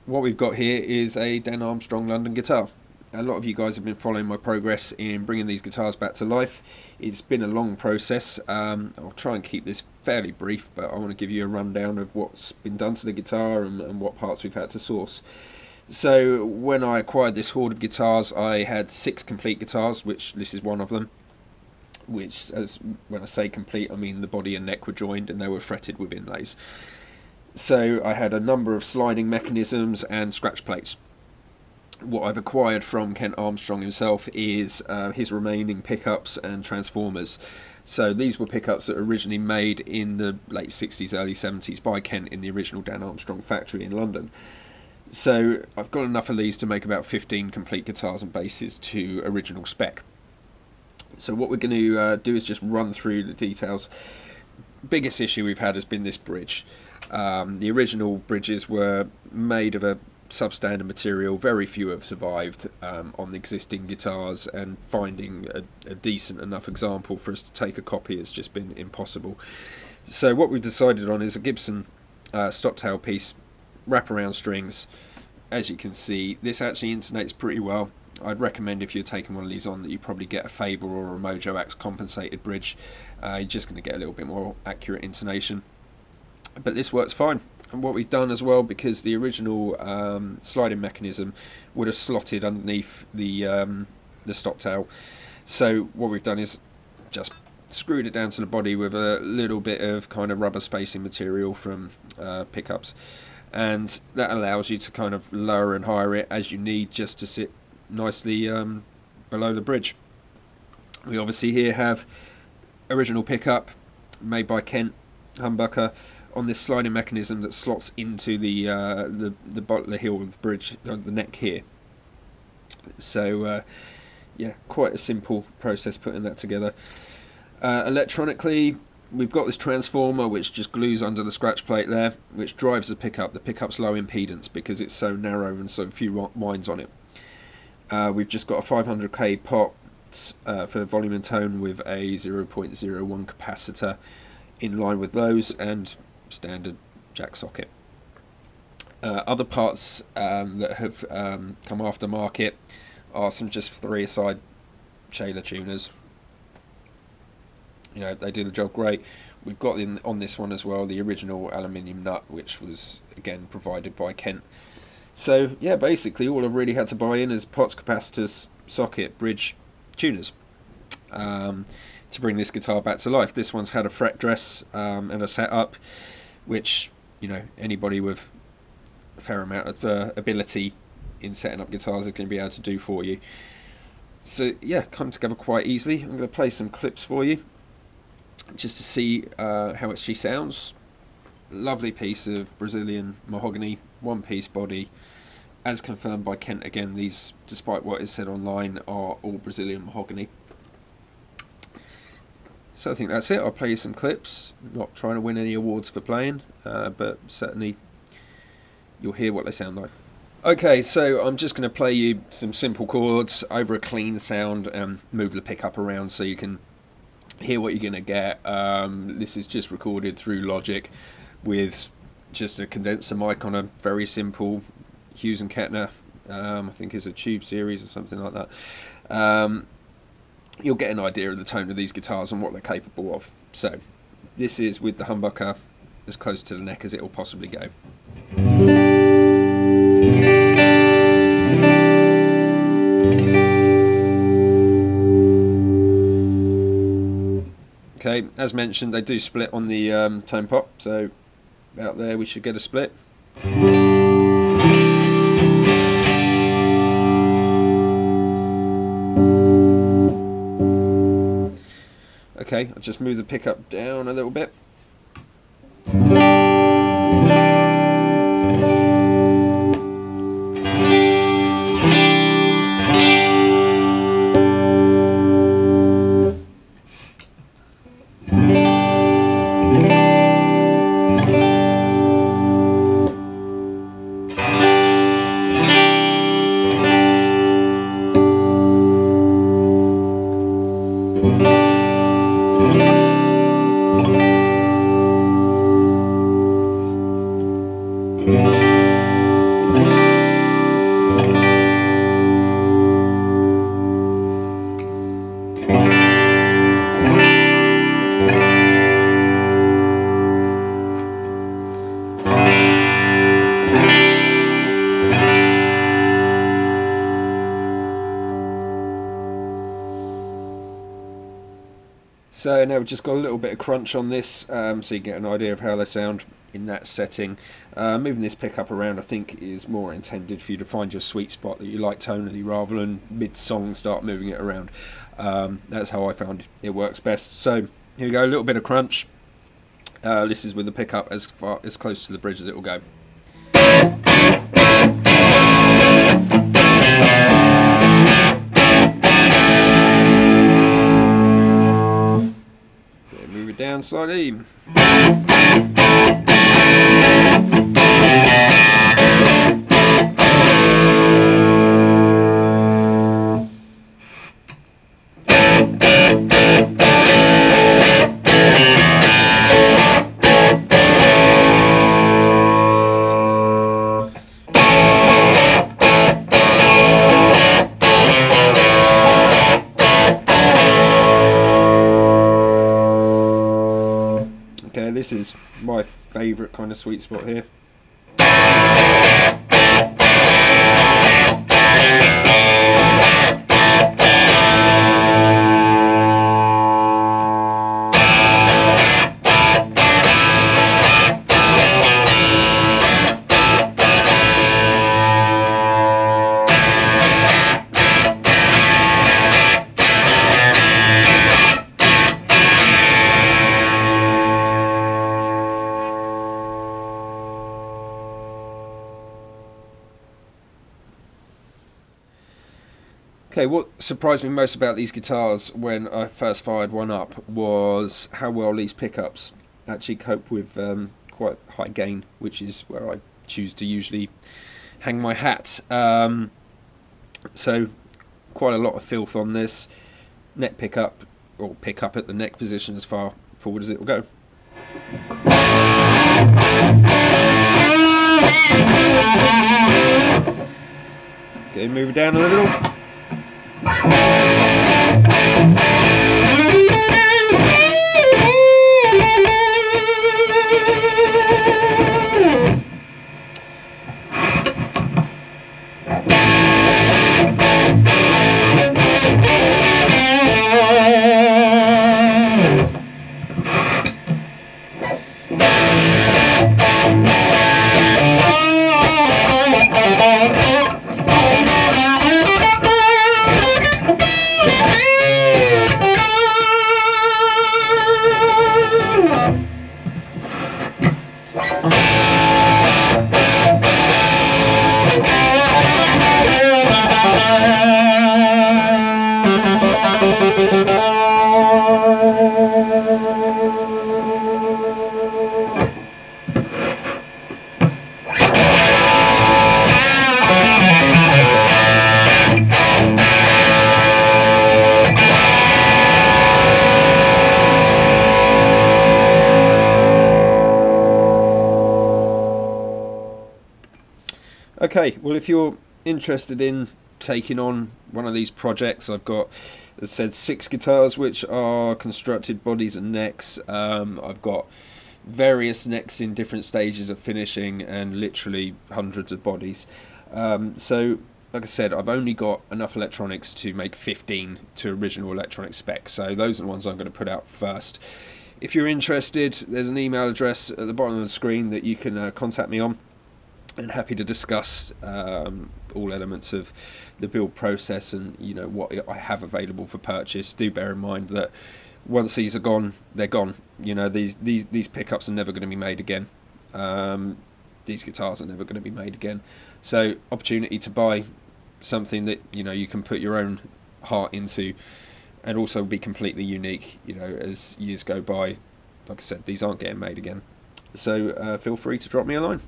what we've got here is a Dan Armstrong London guitar. A lot of you guys have been following my progress in bringing these guitars back to life. It's been a long process. I'll try and keep this fairly brief, but I want to give you a rundown of what's been done to the guitar and what parts we've had to source. So when I acquired this hoard of guitars, I had 6 complete guitars, which this is one of them. Which, when I say complete, I mean the body and neck were joined and they were fretted with inlays. So I had a number of sliding mechanisms and scratch plates. What I've acquired from Kent Armstrong himself is his remaining pickups and transformers. So these were pickups that were originally made in the late 60s, early 70s by Kent in the original Dan Armstrong factory in London. So I've got enough of these to make about 15 complete guitars and basses to original spec. So what we're going to do is just run through the details. Biggest issue we've had has been this bridge. The original bridges were made of a substandard material. Very few have survived on the existing guitars, and finding a decent enough example for us to take a copy has just been impossible. So what we've decided on is a Gibson stop tail piece, wraparound strings. As you can see, this actually intonates pretty well. I'd recommend, if you're taking one of these on, that you probably get a Faber or a Mojo Axe compensated bridge. You're just going to get a little bit more accurate intonation, but this works fine. And what we've done as well, because the original sliding mechanism would have slotted underneath the stop tail, so what we've done is just screwed it down to the body with a little bit of kind of rubber spacing material from pickups, and that allows you to kind of lower and higher it as you need, just to sit nicely below the bridge. We obviously here have original pickup made by Kent, humbucker, on this sliding mechanism that slots into the heel of the bridge, the neck here. So yeah, quite a simple process putting that together. Electronically, we've got this transformer which just glues under the scratch plate there, which drives the pickup. The pickup's low impedance because it's so narrow and so few winds on it. We've just got a 500k pot for volume and tone with a 0.01 capacitor in line with those, and standard jack socket. Other parts that have come aftermarket are some just 3-a-side Shaler tuners. You know, they do the job great. We've got on this one as well the original aluminium nut, which was again provided by Kent. So yeah, basically all I've really had to buy in is pots, capacitors, socket, bridge, tuners, to bring this guitar back to life. This one's had a fret dress and a setup, which, you know, anybody with a fair amount of ability in setting up guitars is going to be able to do for you. So yeah, come together quite easily. I'm going to play some clips for you just to see how it actually sounds. Lovely piece of Brazilian mahogany, one-piece body, as confirmed by Kent. Again, these, despite what is said online, are all Brazilian mahogany. So I think that's it. I'll play you some clips. Not trying to win any awards for playing, but certainly you'll hear what they sound like. Okay, so I'm just going to play you some simple chords over a clean sound and move the pickup around so you can hear what you're going to get. This is just recorded through Logic with just a condenser mic on a very simple Hughes and Kettner, I think is a Tube series or something like that. You'll get an idea of the tone of these guitars and what they're capable of. So this is with the humbucker as close to the neck as it will possibly go. Okay, as mentioned, they do split on the tone pop, so out there we should get a split. Okay, I'll just move the pickup down a little bit. So now we've just got a little bit of crunch on this, so you get an idea of how they sound in that setting. Moving this pickup around, I think, is more intended for you to find your sweet spot that you like tonally, rather than mid-song start moving it around. That's how I found it works best. So here we go, a little bit of crunch. This is with the pickup as close to the bridge as it will go. Move it down slightly. Okay, this is my favourite kind of sweet spot here. Okay, what surprised me most about these guitars when I first fired one up was how well these pickups actually cope with quite high gain, which is where I choose to usually hang my hat. So quite a lot of filth on this. Neck pickup, or pickup at the neck position as far forward as it will go. Okay, move it down a little. Okay, well, if you're interested in taking on one of these projects, I've got, as I said, 6 guitars which are constructed bodies and necks. I've got various necks in different stages of finishing and literally hundreds of bodies. So, like I said, I've only got enough electronics to make 15 to original electronic spec, so those are the ones I'm going to put out first. If you're interested, there's an email address at the bottom of the screen that you can contact me on. And happy to discuss all elements of the build process and what I have available for purchase. Do bear in mind that once these are gone, they're gone. These pickups are never going to be made again. These guitars are never going to be made again. So opportunity to buy something that you can put your own heart into, and also be completely unique. As years go by, like I said, these aren't getting made again. So feel free to drop me a line.